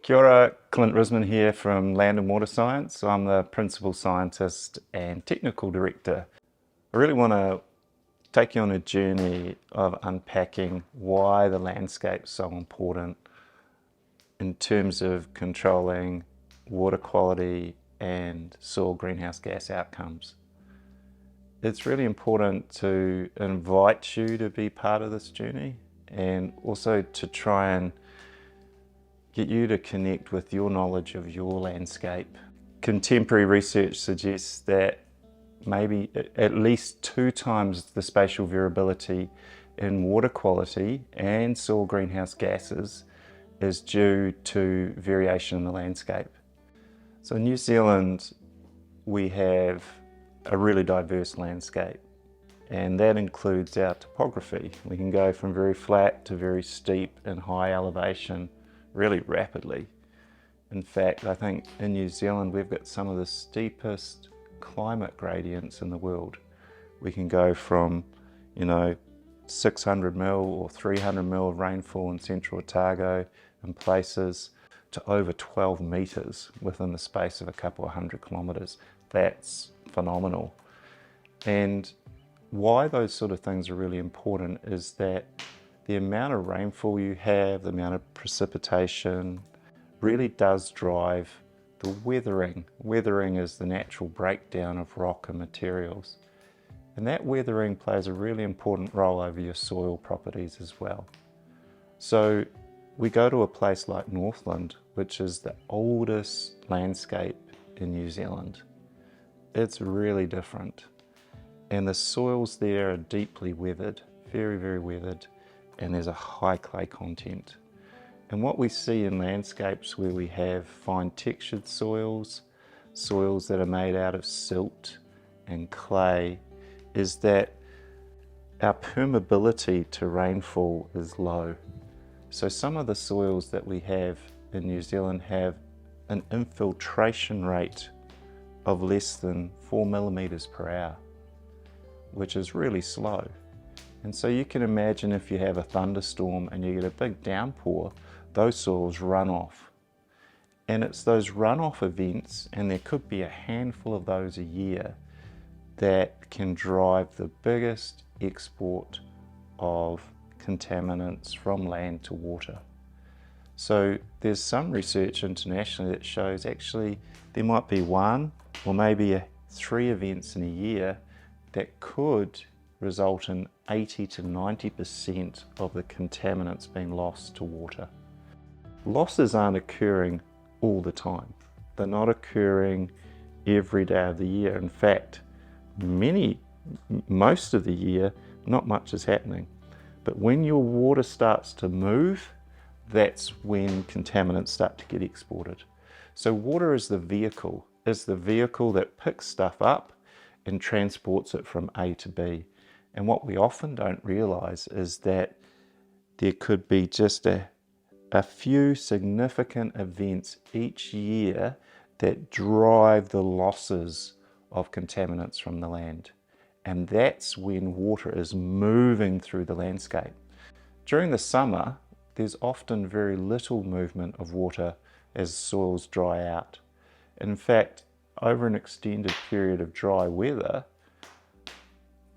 Kia ora, Clint Risman here from Land and Water Science. I'm the Principal Scientist and Technical Director. I really want to take you on a journey of unpacking why the landscape is so important in terms of controlling water quality and soil greenhouse gas outcomes. It's really important to invite you to be part of this journey and also to try and get you to connect with your knowledge of your landscape. Contemporary research suggests that maybe at least 2 times the spatial variability in water quality and soil greenhouse gases is due to variation in the landscape. So in New Zealand, we have a really diverse landscape, and that includes our topography. We can go from very flat to very steep and high elevation really rapidly. In fact, I think in New Zealand we've got some of the steepest climate gradients in the world. We can go from 600 mil or 300 mil of rainfall in central Otago in places to over 12 meters within the space of a couple of 100 kilometers. That's phenomenal. And why those sort of things are really important is that the amount of rainfall you have, the amount of precipitation, really does drive the weathering. Weathering is the natural breakdown of rock and materials. And that weathering plays a really important role over your soil properties as well. So we go to a place like Northland, which is the oldest landscape in New Zealand. It's really different. And the soils there are deeply weathered, very, very weathered, and there's a high clay content. And what we see in landscapes where we have fine textured soils, soils that are made out of silt and clay, is that our permeability to rainfall is low. So some of the soils that we have in New Zealand have an infiltration rate of less than 4 millimeters per hour, which is really slow. And so you can imagine if you have a thunderstorm and you get a big downpour, those soils run off. And it's those runoff events, and there could be a handful of those a year, that can drive the biggest export of contaminants from land to water. So there's some research internationally that shows actually there might be 1 or maybe 3 events in a year that could result in 80 to 90% of the contaminants being lost to water. Losses aren't occurring all the time. They're not occurring every day of the year. In fact, most of the year, not much is happening. But when your water starts to move, that's when contaminants start to get exported. So water is the vehicle that picks stuff up and transports it from A to B. And what we often don't realize is that there could be just a few significant events each year that drive the losses of contaminants from the land. And that's when water is moving through the landscape. During the summer, there's often very little movement of water as soils dry out. In fact, over an extended period of dry weather,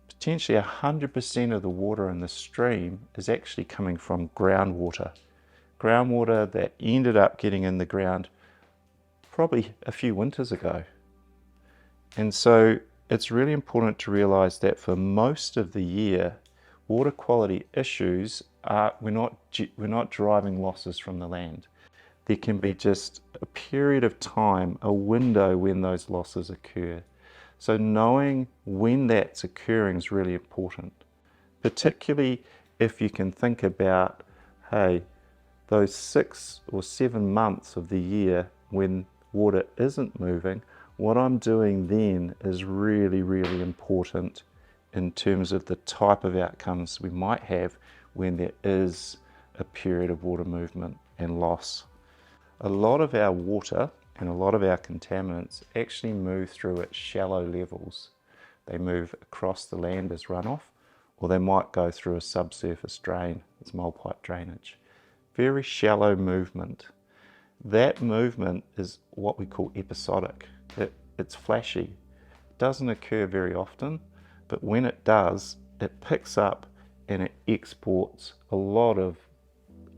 potentially 100% of the water in the stream is actually coming from groundwater. Groundwater that ended up getting in the ground probably a few winters ago. And so it's really important to realize that for most of the year, water quality issues we're not driving losses from the land. There can be just a period of time, a window when those losses occur. So knowing when that's occurring is really important, particularly if you can think about, hey, those 6 or 7 months of the year when water isn't moving, what I'm doing then is really, really important in terms of the type of outcomes we might have when there is a period of water movement and loss. A lot of our water and a lot of our contaminants actually move through at shallow levels. They move across the land as runoff, or they might go through a subsurface drain as mole pipe drainage. Very shallow movement. That movement is what we call episodic. It's flashy. It doesn't occur very often, but when it does, it picks up and it exports a lot of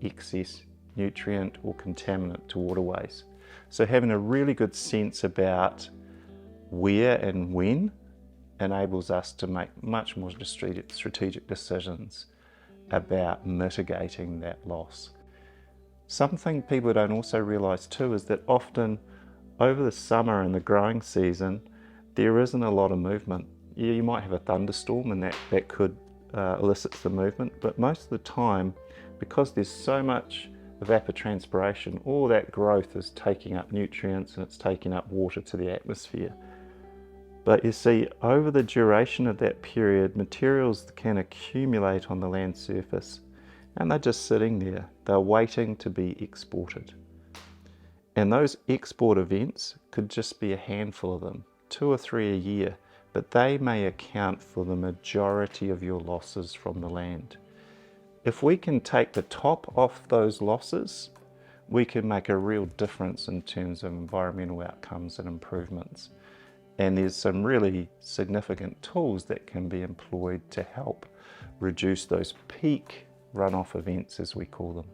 excess nutrient or contaminant to waterways. So having a really good sense about where and when enables us to make much more strategic decisions about mitigating that loss. Something people don't also realise too is that often over the summer and the growing season, there isn't a lot of movement. Yeah, you might have a thunderstorm and that could elicit some movement, but most of the time, because there's so much evapotranspiration, all that growth is taking up nutrients and it's taking up water to the atmosphere. But you see, over the duration of that period, materials can accumulate on the land surface and they're just sitting there. They're waiting to be exported. And those export events could just be a handful of them, 2 or 3 a year, but they may account for the majority of your losses from the land. If we can take the top off those losses, we can make a real difference in terms of environmental outcomes and improvements. And there's some really significant tools that can be employed to help reduce those peak runoff events, as we call them.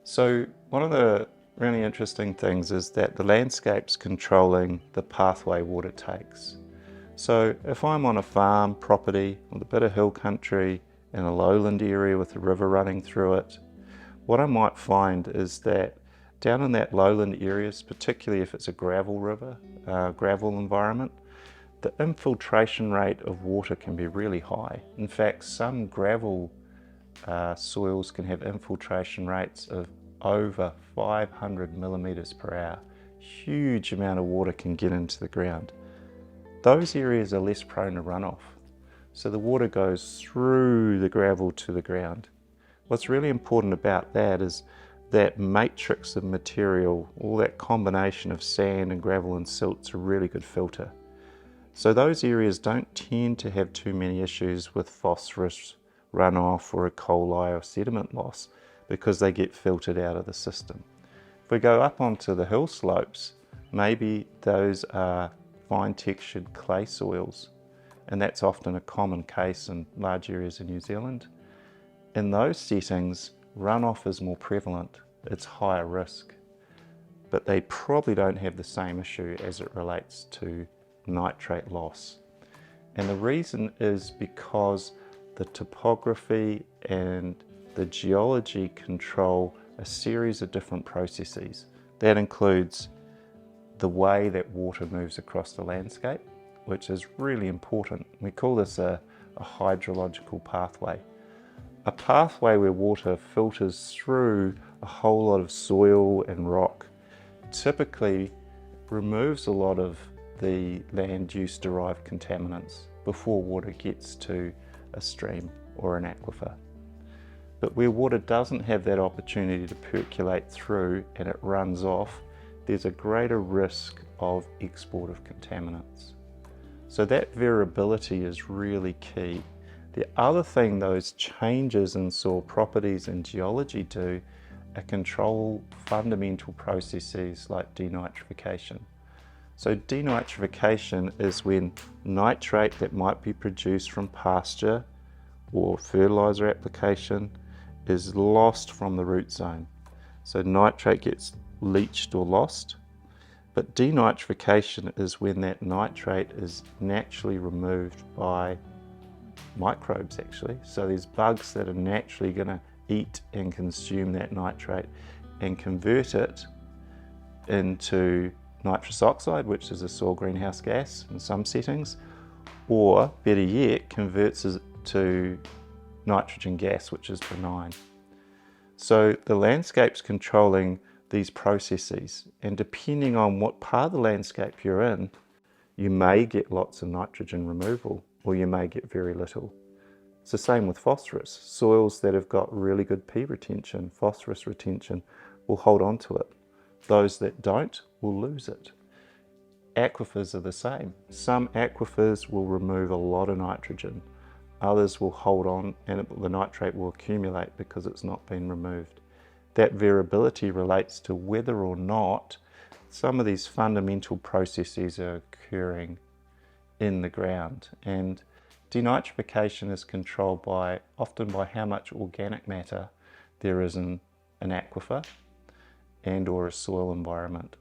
So one of the really interesting things is that the landscape's controlling the pathway water takes. So if I'm on a farm property with a bit of hill country in a lowland area with a river running through it, what I might find is that down in that lowland areas, particularly if it's a gravel river, gravel environment, the infiltration rate of water can be really high. In fact, some gravel soils can have infiltration rates of over 500 millimeters per hour. Huge amount of water can get into the ground. Those areas are less prone to runoff, so the water goes through the gravel to the ground. What's really important about that is that matrix of material, all that combination of sand and gravel and silt's a really good filter. So those areas don't tend to have too many issues with phosphorus runoff or E. coli or sediment loss because they get filtered out of the system. If we go up onto the hill slopes, maybe those are fine textured clay soils, and that's often a common case in large areas in New Zealand. In those settings, runoff is more prevalent, it's higher risk, but they probably don't have the same issue as it relates to nitrate loss. And the reason is because the topography and the geology control a series of different processes. That includes the way that water moves across the landscape, which is really important. We call this a hydrological pathway. A pathway where water filters through a whole lot of soil and rock typically removes a lot of the land use derived contaminants before water gets to a stream or an aquifer. But where water doesn't have that opportunity to percolate through and it runs off, there's a greater risk of export of contaminants. So that variability is really key. The other thing those changes in soil properties and geology do are control fundamental processes like denitrification. So denitrification is when nitrate that might be produced from pasture or fertilizer application is lost from the root zone. So nitrate gets leached or lost, but denitrification is when that nitrate is naturally removed by microbes actually. So there's bugs that are naturally going to eat and consume that nitrate and convert it into nitrous oxide, which is a soil greenhouse gas in some settings, or better yet, converts it to nitrogen gas, which is benign. So the landscape's controlling these processes, and depending on what part of the landscape you're in, you may get lots of nitrogen removal or you may get very little. It's the same with phosphorus. Soils that have got really good P retention, phosphorus retention, will hold on to it. Those that don't will lose it. Aquifers are the same. Some aquifers will remove a lot of nitrogen. Others will hold on and the nitrate will accumulate because it's not been removed. That variability relates to whether or not some of these fundamental processes are occurring in the ground. And denitrification is controlled often by how much organic matter there is in an aquifer and or a soil environment.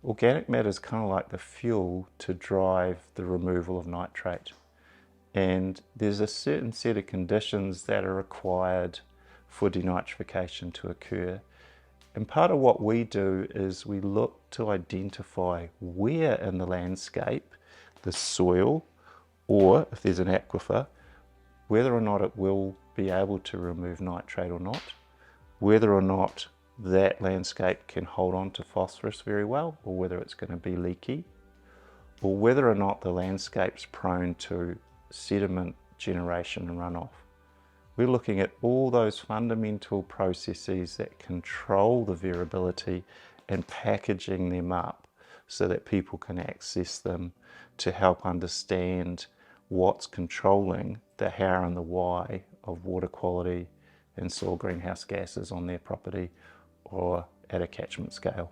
Organic matter is kind of like the fuel to drive the removal of nitrate. And there's a certain set of conditions that are required for denitrification to occur. And part of what we do is we look to identify where in the landscape the soil, or if there's an aquifer, whether or not it will be able to remove nitrate or not, whether or not that landscape can hold on to phosphorus very well, or whether it's going to be leaky, or whether or not the landscape's prone to sediment generation and runoff. We're looking at all those fundamental processes that control the variability and packaging them up so that people can access them to help understand what's controlling the how and the why of water quality and soil greenhouse gases on their property or at a catchment scale.